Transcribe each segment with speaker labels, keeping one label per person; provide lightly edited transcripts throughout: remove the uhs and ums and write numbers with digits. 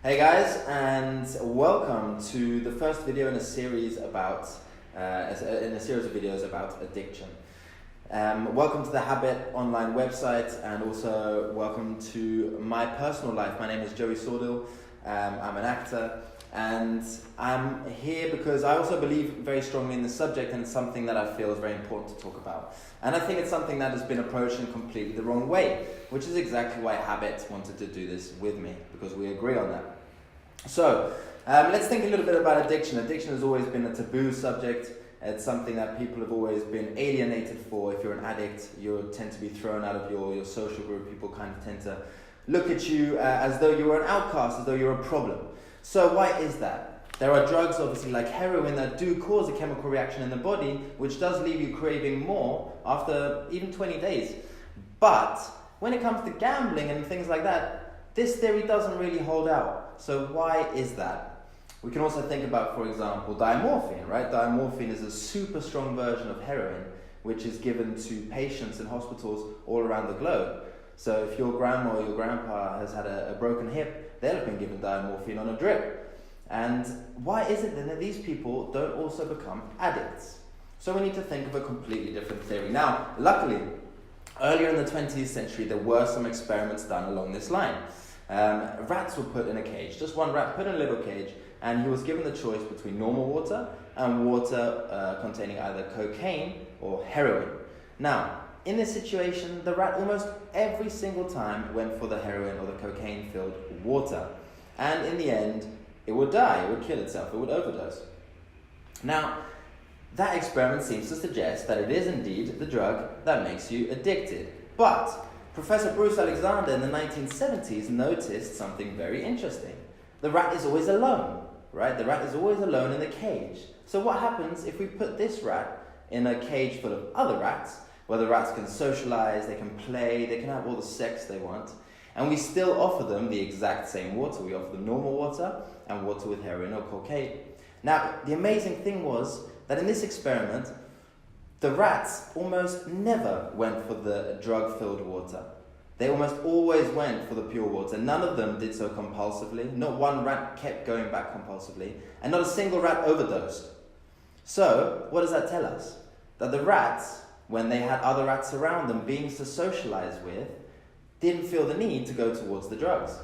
Speaker 1: Hey guys, and welcome to the first video in a series about of videos about addiction. Welcome to the Habet online website, and also welcome to my personal life. My name is Joey Sordyl. I'm an actor, and I'm here because I also believe very strongly in the subject, and it's something that I feel is very important to talk about. And I think it's something that has been approached in completely the wrong way, which is exactly why Habet wanted to do this with me, because we agree on that. So, let's think a little bit about addiction. Addiction has always been a taboo subject. It's something that people have always been alienated for. If you're an addict, you tend to be thrown out of your social group. People kind of tend to look at you as though you were an outcast, as though you're a problem. So why is that? There are drugs, obviously, like heroin, that do cause a chemical reaction in the body, which does leave you craving more after even 20 days. But when it comes to gambling and things like that, this theory doesn't really hold out. So why is that? We can also think about, for example, diamorphine, right? Diamorphine is a super strong version of heroin, which is given to patients in hospitals all around the globe. So if your grandma or your grandpa has had a broken hip, they'll have been given diamorphine on a drip. And why is it then that these people don't also become addicts? So we need to think of a completely different theory. Now, luckily, earlier in the 20th century, there were some experiments done along this line. Rats were put in a cage, just one rat put in a little cage, and he was given the choice between normal water and water containing either cocaine or heroin. Now, in this situation, the rat almost every single time went for the heroin or the cocaine-filled water. And in the end, it would die, it would kill itself, it would overdose. Now, that experiment seems to suggest that it is indeed the drug that makes you addicted. But Professor Bruce Alexander in the 1970s noticed something very interesting. The rat is always alone, right? The rat is always alone in the cage. So what happens if we put this rat in a cage full of other rats, where the rats can socialize, they can play, they can have all the sex they want, and we still offer them the exact same water? We offer them normal water and water with heroin or cocaine. Now, the amazing thing was that in this experiment, the rats almost never went for the drug-filled water. They almost always went for the pure water. None of them did so compulsively. Not one rat kept going back compulsively, and not a single rat overdosed. So, what does that tell us? That the rats, when they had other rats around them, beings to socialize with, didn't feel the need to go towards the drugs.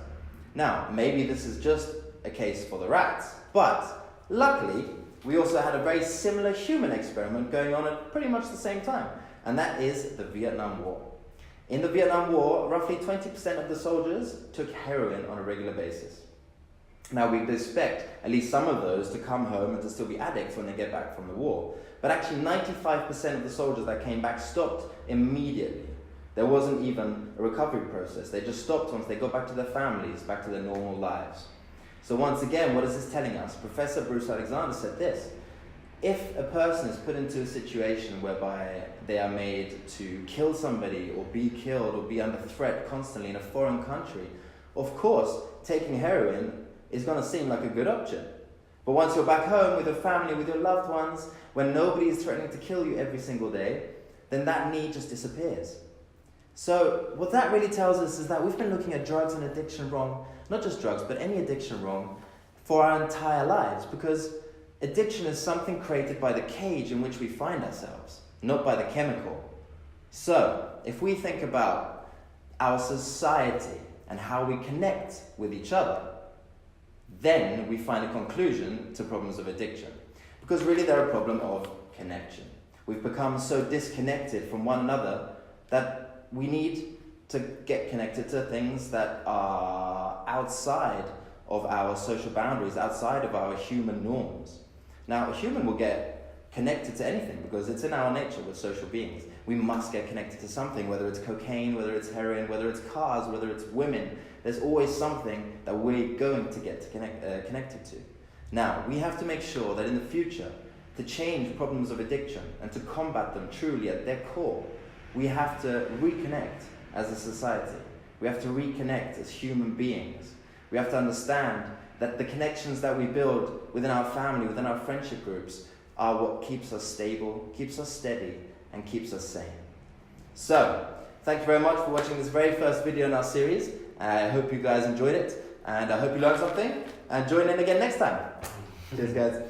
Speaker 1: Now, maybe this is just a case for the rats, but luckily, we also had a very similar human experiment going on at pretty much the same time, and that is the Vietnam War. In the Vietnam War, roughly 20% of the soldiers took heroin on a regular basis. Now, we'd expect at least some of those to come home and to still be addicts when they get back from the war. But actually, 95% of the soldiers that came back stopped immediately. There wasn't even a recovery process. They just stopped once they got back to their families, back to their normal lives. So once again, what is this telling us? Professor Bruce Alexander said this: if a person is put into a situation whereby they are made to kill somebody or be killed or be under threat constantly in a foreign country, of course, taking heroin is going to seem like a good option. But once you're back home with your family, with your loved ones, when nobody is threatening to kill you every single day, then that need just disappears. So what that really tells us is that we've been looking at drugs and addiction wrong, not just drugs, but any addiction wrong, for our entire lives, because addiction is something created by the cage in which we find ourselves, not by the chemical. So, if we think about our society and how we connect with each other, then we find a conclusion to problems of addiction. Because really they're a problem of connection. We've become so disconnected from one another that we need to get connected to things that are outside of our social boundaries, outside of our human norms. Now, a human will get connected to anything because it's in our nature. We're social beings. We must get connected to something, whether it's cocaine, whether it's heroin, whether it's cars, whether it's women. There's always something that we're going to get connected to. Now, we have to make sure that in the future, to change problems of addiction and to combat them truly at their core, we have to reconnect as a society. We have to reconnect as human beings. We have to understand that the connections that we build within our family, within our friendship groups, are what keeps us stable, keeps us steady, and keeps us sane. So, thank you very much for watching this very first video in our series. I hope you guys enjoyed it. And I hope you learned something. And join in again next time. Cheers, guys.